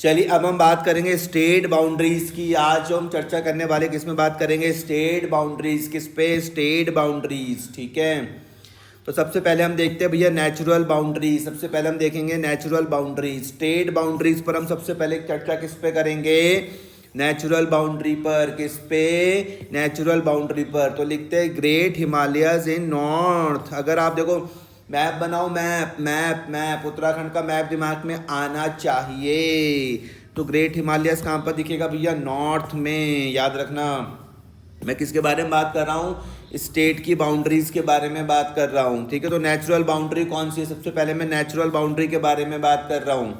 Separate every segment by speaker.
Speaker 1: चलिए अब हम बात करेंगे स्टेट बाउंड्रीज की। आज जो हम चर्चा करने वाले किस में बात करेंगे, स्टेट बाउंड्रीज। किस पे? State boundaries. ठीक है, तो सबसे पहले हम देखते हैं भैया नेचुरल बाउंड्री। सबसे पहले हम देखेंगे नेचुरल बाउंड्रीज। स्टेट बाउंड्रीज पर हम सबसे पहले चर्चा किस पे करेंगे, नेचुरल बाउंड्री पर। किस पे? नेचुरल बाउंड्री पर। तो लिखते हैं ग्रेट हिमालयज इन नॉर्थ। अगर आप देखो मैप बनाओ, मैप मैप मैप उत्तराखंड का मैप दिमाग में आना चाहिए। तो ग्रेट हिमालयस कहाँ पर दिखेगा भैया? नॉर्थ में। याद रखना मैं किसके बारे में बात कर रहा हूँ, स्टेट की बाउंड्रीज के बारे में बात कर रहा हूँ। ठीक है, तो नेचुरल बाउंड्री कौन सी है? सबसे पहले मैं नेचुरल बाउंड्री के बारे में बात कर रहा हूँ।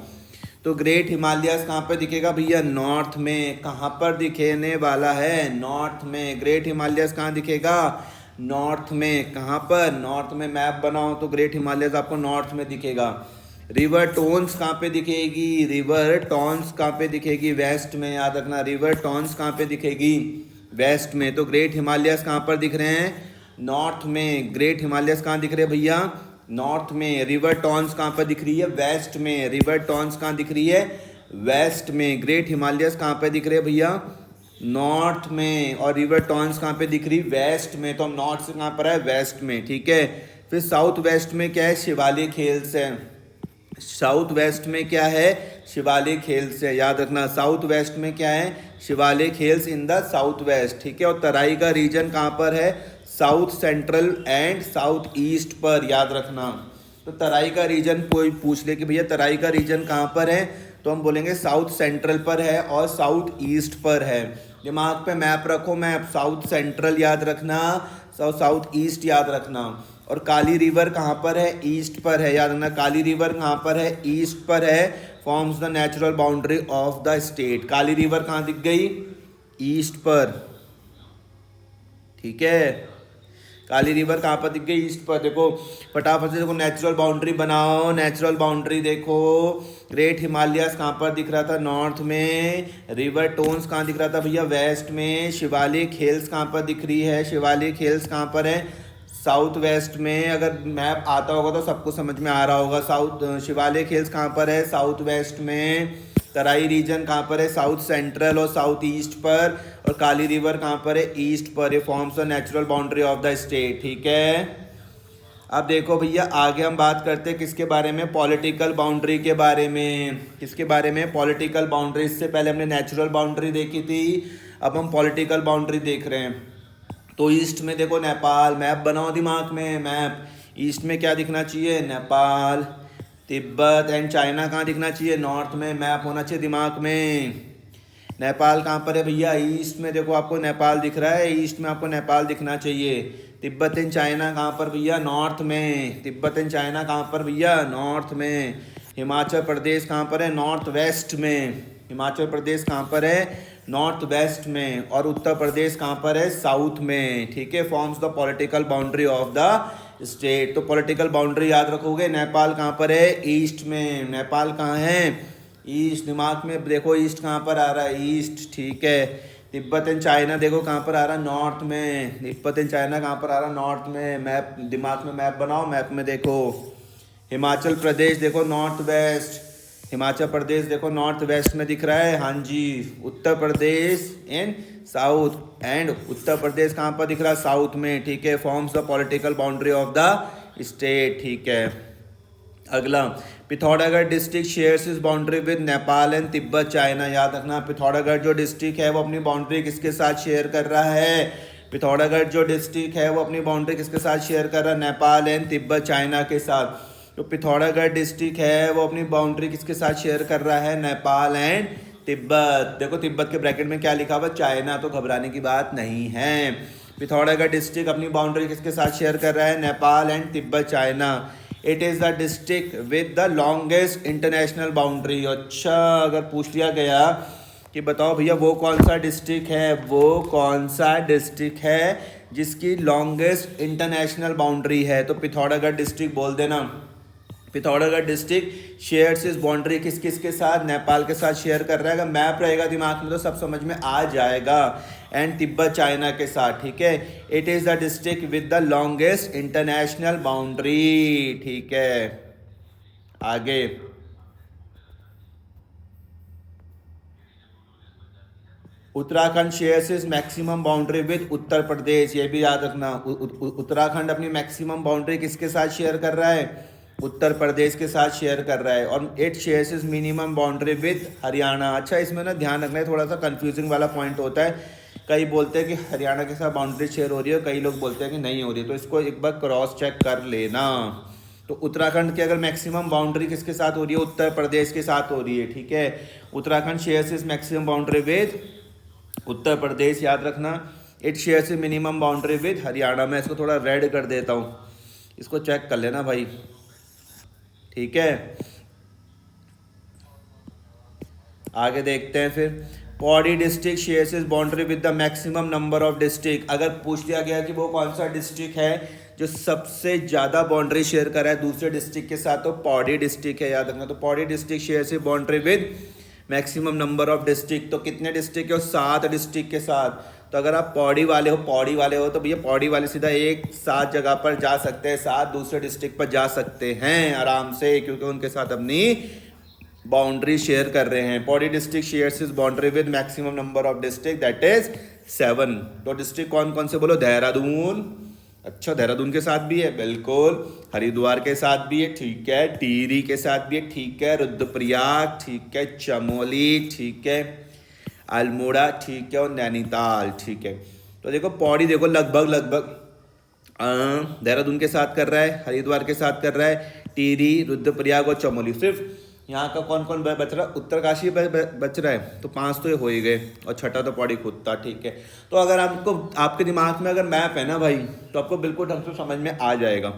Speaker 1: तो ग्रेट हिमालयस कहाँ पर दिखेगा भैया? नॉर्थ में। कहाँ पर दिखने वाला है? नॉर्थ में। ग्रेट हिमालयस कहाँ दिखेगा? नॉर्थ में। कहाँ पर? नॉर्थ में। मैप बनाओ तो ग्रेट हिमालयस आपको नॉर्थ में दिखेगा। रिवर टोन्स कहाँ पे दिखेगी? रिवर टॉन्स कहाँ पे दिखेगी? वेस्ट में। याद रखना, रिवर टॉन्स कहाँ पे दिखेगी? वेस्ट में। तो ग्रेट हिमालयस कहाँ पर दिख रहे हैं? नॉर्थ में। ग्रेट हिमालयस कहाँ दिख रहे हैं भैया? नॉर्थ में। रिवर टॉन्स कहाँ पर दिख रही है? वेस्ट में। रिवर टॉन्स कहाँ दिख रही है? वेस्ट में। ग्रेट हिमालयस कहाँ पे दिख रहे हैं भैया? नॉर्थ में। और रिवर टॉन्स कहाँ पे दिख रही? वेस्ट में। तो हम नॉर्थ से कहाँ पर है? वेस्ट में। ठीक है, फिर साउथ वेस्ट में क्या है? शिवालिक हिल्स है। साउथ वेस्ट में क्या है? शिवालिक हिल्स है। याद रखना, साउथ वेस्ट में क्या है? Shivalik hills in the south west. ठीक है, और तराई का रीजन कहाँ पर है? South central and south east पर। याद रखना, तो तराई का रीजन कोई पूछ ले कि भैया तराई का रीजन कहाँ पर है, तो हम बोलेंगे साउथ सेंट्रल पर है और साउथ ईस्ट पर है। दिमाग पे मैप रखो, मैप साउथ सेंट्रल याद रखना, साउथ ईस्ट याद रखना। और काली रिवर कहाँ पर है? ईस्ट पर है। याद रखना, काली रिवर कहाँ पर है? ईस्ट पर है। Forms the natural boundary of the state. Kali river कहाँ दिख गई? ईस्ट पर। ठीक है, काली रिवर कहाँ पर दिख गई? ईस्ट पर। देखो फटाफट से देखो नेचुरल बाउंड्री बनाओ। नेचुरल बाउंड्री देखो, ग्रेट हिमालयस कहाँ पर दिख रहा था? नॉर्थ में। रिवर टोन्स कहाँ दिख रहा था भैया? वेस्ट में। शिवालिक हिल्स कहाँ पर दिख रही है? शिवालिक हिल्स कहाँ पर है? साउथ वेस्ट में। अगर मैप आता होगा तो सबको समझ में आ रहा होगा। साउथ शिवालिक हिल्स कहाँ पर है? साउथ वेस्ट में। तराई रीजन कहाँ पर है? साउथ सेंट्रल और साउथ ईस्ट पर। और काली रिवर कहाँ पर है? ईस्ट पर। ये forms the natural boundary of the state. ठीक है, अब देखो भैया आगे हम बात करते हैं किसके बारे में? पॉलिटिकल बाउंड्री के बारे में। किसके बारे में? Political boundary. इससे पहले हमने नेचुरल बाउंड्री देखी थी, अब हम पॉलिटिकल बाउंड्री देख रहे हैं। तो ईस्ट में देखो नेपाल। मैप बनाओ दिमाग में, मैप। ईस्ट में क्या दिखना चाहिए? नेपाल। तिब्बत एंड चाइना कहाँ दिखना चाहिए? नॉर्थ में। मैप होना चाहिए दिमाग में। नेपाल कहाँ पर है भैया? ईस्ट में। देखो आपको नेपाल दिख रहा है, ईस्ट में आपको नेपाल दिखना चाहिए। तिब्बत एंड चाइना कहाँ पर भैया? नॉर्थ में। तिब्बत एंड चाइना कहाँ पर भैया? नॉर्थ में। हिमाचल प्रदेश कहाँ पर है? नॉर्थ वेस्ट में। हिमाचल प्रदेश कहाँ पर है? नॉर्थ वेस्ट में। और उत्तर प्रदेश कहाँ पर है? साउथ में। ठीक है, forms the political boundary of the state. तो पॉलिटिकल बाउंड्री याद रखोगे। नेपाल कहाँ पर है? ईस्ट में। नेपाल कहाँ है? ईस्ट। दिमाग में देखो ईस्ट कहाँ पर आ रहा है? ईस्ट। ठीक है, तिब्बत एंड चाइना देखो कहाँ पर आ रहा है? नॉर्थ में। तिब्बत एंड चाइना कहाँ पर आ रहा है? नॉर्थ में। मैप दिमाग में मैप बनाओ, मैप में देखो हिमाचल प्रदेश देखो नॉर्थ वेस्ट। हिमाचल प्रदेश देखो नॉर्थ वेस्ट में दिख रहा है। हाँ जी, Uttar Pradesh and south. And Uttar Pradesh कहाँ पर दिख रहा है? साउथ में। ठीक है, forms the political boundary of the state. ठीक है, अगला पिथौरागढ़ डिस्ट्रिक्ट शेयर्स इस boundary with Nepal and Tibet China. याद रखना, पिथौरागढ़ जो डिस्ट्रिक्ट है वो अपनी बाउंड्री किसके साथ शेयर कर रहा है? पिथौरागढ़ जो डिस्ट्रिक्ट है वो अपनी बाउंड्री किसके साथ शेयर कर रहा है? नेपाल एंड तिब्बत चाइना के साथ। तो पिथौरागढ़ डिस्ट्रिक्ट है वो अपनी बाउंड्री किसके साथ शेयर कर रहा है? नेपाल एंड तिब्बत। देखो तिब्बत के ब्रैकेट में क्या लिखा हुआ? चाइना। तो घबराने की बात नहीं है। पिथौरागढ़ डिस्ट्रिक्ट अपनी बाउंड्री किसके साथ शेयर कर रहा है? Nepal and Tibet China. It is the district with the longest international boundary. अच्छा, अगर पूछ लिया गया कि बताओ भैया वो कौन सा डिस्ट्रिक्ट है, वो कौन सा डिस्ट्रिक्ट है जिसकी लॉन्गेस्ट इंटरनेशनल बाउंड्री है, तो पिथौरागढ़ डिस्ट्रिक्ट बोल देना। पिथौरागढ़ डिस्ट्रिक्ट शेयर्स इस बाउंड्री किस किस के साथ? नेपाल के साथ शेयर कर रहा है। अगर मैप रहेगा दिमाग में तो सब समझ में आ जाएगा। एंड तिब्बत चाइना के साथ। ठीक है, it is the district with the longest international boundary. ठीक है, आगे Uttarakhand shares is maximum boundary with Uttar Pradesh, ये भी याद रखना। उत्तराखंड अपनी मैक्सिमम बाउंड्री किसके साथ शेयर कर रहा है? उत्तर प्रदेश के साथ शेयर कर रहा है। और it shares is minimum boundary with Haryana. अच्छा, इसमें ना ध्यान रखना है, थोड़ा सा कंफ्यूजिंग वाला पॉइंट होता है। कई बोलते हैं कि हरियाणा के साथ बाउंड्री शेयर हो रही है, कई लोग बोलते हैं कि नहीं हो रही है, तो इसको एक बार क्रॉस चेक कर लेना। तो उत्तराखंड की अगर मैक्सिमम बाउंड्री किसके साथ हो रही है? उत्तर प्रदेश के साथ हो रही है, ठीक है। Uttarakhand shares is maximum boundary with Uttar Pradesh, याद रखना। It shares is minimum boundary with Haryana. मैं इसको थोड़ा रेड कर देता हूँ, इसको चेक कर लेना भाई, ठीक है। आगे देखते हैं फिर। Pauri district shares is boundary with the maximum number of district. अगर पूछ लिया गया कि वो कौन सा डिस्ट्रिक्ट है जो सबसे ज़्यादा बाउंड्री शेयर कर रहा है दूसरे डिस्ट्रिक्ट के साथ, तो पौड़ी डिस्ट्रिक्ट है, याद रखना। तो Pauri district shares is boundary with maximum number of district. तो कितने डिस्ट्रिक्ट है? 7 डिस्ट्रिक्ट के साथ। तो अगर आप पौड़ी वाले हो तो भैया पौड़ी वाले सीधा एक 7 जगह पर जा सकते हैं, 7 दूसरे डिस्ट्रिक्ट पर जा सकते हैं आराम से, क्योंकि उनके साथ अपनी बाउंड्री शेयर कर रहे हैं। Pauri district shares is boundary with maximum number of district, that is 7। तो डिस्ट्रिक्ट कौन कौन से बोलो? देहरादून, अच्छा देहरादून के साथ भी है, बिल्कुल। हरिद्वार के साथ भी है, ठीक है। टिहरी के साथ भी है, ठीक है। रुद्रप्रयाग, ठीक है। चमोली, ठीक है। अल्मोड़ा, ठीक है। और नैनीताल, ठीक है। तो देखो पौड़ी देखो लगभग देहरादून के साथ कर रहा है, हरिद्वार के साथ कर रहा है, टिहरी, रुद्रप्रयाग और चमोली। सिर्फ यहाँ का कौन कौन बच रहा है? उत्तरकाशी बच रहा है, तो 5 तो ये हो ही गए, और छठा तो पौड़ी खुद था, ठीक है। तो अगर आपको आपके दिमाग में अगर मैप है ना भाई, तो आपको बिल्कुल ढंग से समझ में आ जाएगा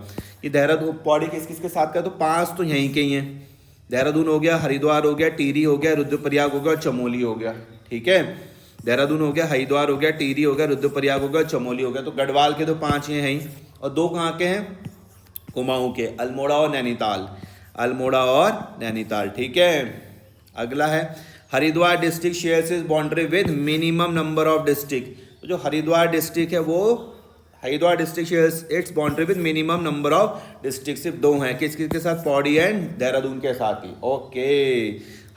Speaker 1: कि देहरादून पौड़ी किस किस के साथ का। तो 5 तो यहीं के ही हैं, देहरादून हो गया, हरिद्वार हो गया, टिहरी हो गया, रुद्रप्रयाग हो गया और चमोली हो गया, ठीक है। देहरादून हो गया, हरिद्वार हो गया, टिहरी हो गया, रुद्रप्रयाग हो गया, चमोली हो गया। तो गढ़वाल के तो 5 ये हैं, और 2 कहाँ के हैं? कुमाऊँ के, अल्मोड़ा और नैनीताल, अल्मोड़ा और नैनीताल, ठीक है। अगला है Haridwar district shares is boundary with minimum number of district. तो जो हरिद्वार डिस्ट्रिक्ट है वो Haridwar district shares it's boundary with minimum number of district. सिर्फ 2 हैं, किस किस के साथ? पौड़ी एंड देहरादून के साथ ही, ओके।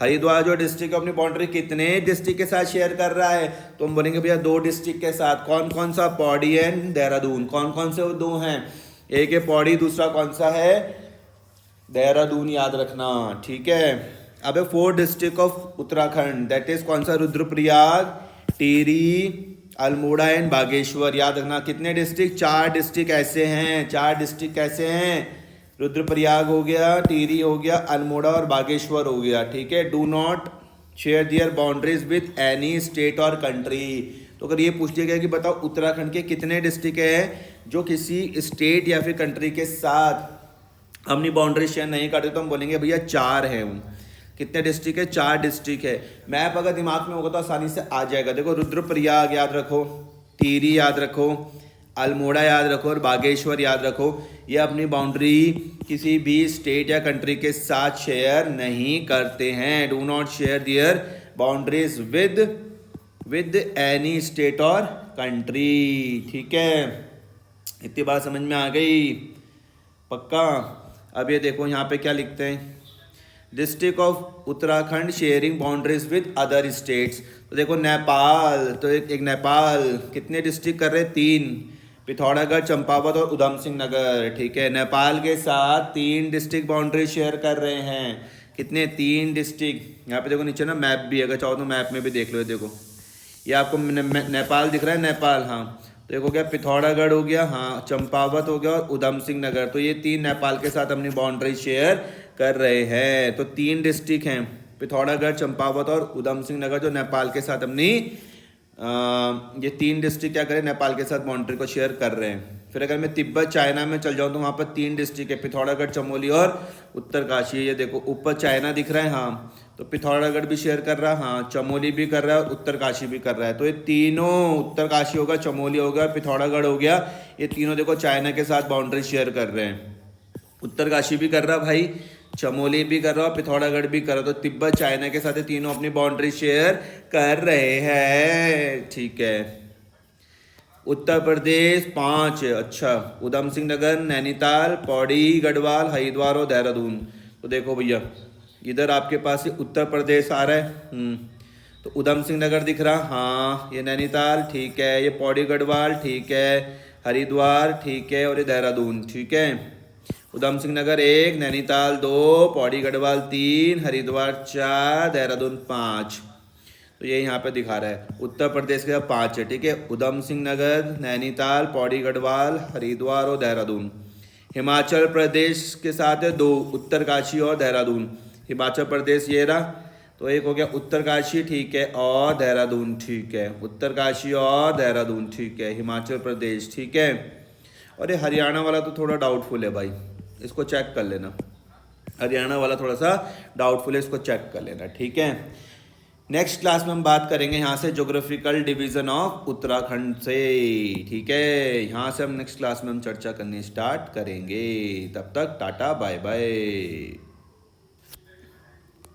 Speaker 1: हरिद्वार जो डिस्ट्रिक्ट अपनी बाउंड्री कितने डिस्ट्रिक्ट के साथ शेयर कर रहा है? तो हम बोलेंगे भैया 2 डिस्ट्रिक्ट के साथ। कौन कौन सा? पौड़ी एंड देहरादून। कौन कौन से वो 2 हैं? एक है पौड़ी, दूसरा कौन सा है? देहरादून, याद रखना, ठीक है। अब 4 district of Uttarakhand, that is कौन सा? रुद्रप्रयाग, टिहरी, अल्मोड़ा एंड बागेश्वर, याद रखना। कितने डिस्ट्रिक्ट? 4 डिस्ट्रिक्ट ऐसे हैं, 4 डिस्ट्रिक्ट कैसे हैं? रुद्रप्रयाग हो गया, टिहरी हो गया, अल्मोड़ा और बागेश्वर हो गया, ठीक है। Do not share their boundaries with any state और कंट्री। तो अगर ये पूछ लिया गया कि बताओ उत्तराखंड के कितने डिस्ट्रिक्ट हैं जो किसी स्टेट या फिर कंट्री के साथ अपनी बाउंड्री शेयर नहीं करते, तो हम बोलेंगे भैया 4 हैं। कितने डिस्ट्रिक्ट है? 4 डिस्ट्रिक्ट है। मैप अगर दिमाग में होगा तो आसानी से आ जाएगा। देखो रुद्रप्रयाग याद रखो, टिहरी याद रखो, अल्मोड़ा याद रखो और बागेश्वर याद रखो। ये अपनी बाउंड्री किसी भी स्टेट या कंट्री के साथ शेयर नहीं करते हैं। Do not share their boundaries with any state और कंट्री, ठीक है। इतनी बात समझ में आ गई? पक्का? अब ये देखो यहाँ पे क्या लिखते हैं, district of Uttarakhand sharing boundaries with other states. तो देखो नेपाल, तो एक नेपाल कितने डिस्ट्रिक्ट कर रहे हैं? 3, पिथौरागढ़, चंपावत और उधम सिंह नगर, ठीक है। नेपाल के साथ 3 डिस्ट्रिक्ट बाउंड्री शेयर कर रहे हैं। कितने? 3 डिस्ट्रिक्ट। यहाँ पे देखो नीचे ना मैप भी, अगर चाहो तो मैप में भी देख लो। देखो ये आपको नेपाल दिख रहा है, नेपाल, हाँ। तो एक हो गया पिथौरागढ़ हो गया, हाँ, चंपावत हो गया और उधम सिंह नगर। तो ये 3 नेपाल के साथ अपनी बाउंड्री शेयर कर रहे हैं। तो 3 डिस्ट्रिक्ट हैं, पिथौरागढ़, चंपावत और उधम सिंह नगर, जो नेपाल के साथ अपनी ये 3 डिस्ट्रिक्ट क्या करें? नेपाल के साथ बाउंड्री को शेयर कर रहे हैं। फिर अगर मैं तिब्बत चाइना में चल जाऊँ तो वहाँ पर 3 डिस्ट्रिक्ट है, पिथौरागढ़, चमोली और उत्तरकाशी। ये देखो ऊपर चाइना दिख रहा है, हाँ, तो पिथौरागढ़ भी शेयर कर रहा है, हाँ, चमोली भी कर रहा है और उत्तरकाशी भी कर रहा है। तो ये तीनों, उत्तरकाशी होगा, चमोली होगा, पिथौरागढ़ हो गया, ये तीनों देखो चाइना के साथ बाउंड्री शेयर कर रहे हैं। उत्तरकाशी भी कर रहा भाई, चमोली भी कर रहा और पिथौरागढ़ भी कर रहा। तो तिब्बत चाइना के साथ ये तीनों अपनी बाउंड्री शेयर कर रहे हैं, ठीक है। उत्तर प्रदेश 5, अच्छा, उधम सिंह नगर, नैनीताल, पौड़ी, गढ़वाल, हरिद्वार और देहरादून। तो देखो भैया इधर आपके पास ये उत्तर प्रदेश आ रहा है, तो उधम सिंह नगर दिख रहा, हाँ ये नैनीताल ठीक है, ये पौड़ी गढ़वाल ठीक है, हरिद्वार ठीक है, और ये देहरादून ठीक है। उधम सिंह नगर 1, नैनीताल 2, पौड़ी गढ़वाल 3, हरिद्वार 4, देहरादून 5। तो ये यहाँ पे दिखा रहा है उत्तर प्रदेश के 5 है ठीक है, उधम सिंह नगर, नैनीताल, पौड़ी गढ़वाल, हरिद्वार और देहरादून। हिमाचल प्रदेश के साथ है 2, उत्तरकाशी और देहरादून। हिमाचल प्रदेश ये रहा, तो एक हो गया उत्तरकाशी ठीक है और देहरादून ठीक है, उत्तरकाशी और देहरादून ठीक है, हिमाचल प्रदेश ठीक है। और ये हरियाणा वाला तो थोड़ा डाउटफुल है भाई, इसको चेक कर लेना, हरियाणा वाला थोड़ा सा डाउटफुल है, इसको चेक कर लेना ठीक है। नेक्स्ट क्लास में हम बात करेंगे यहाँ से ज्योग्राफिकल डिवीजन ऑफ उत्तराखंड से ठीक है, यहाँ से हम नेक्स्ट क्लास में हम चर्चा करनी स्टार्ट करेंगे। तब तक टाटा बाय बाय।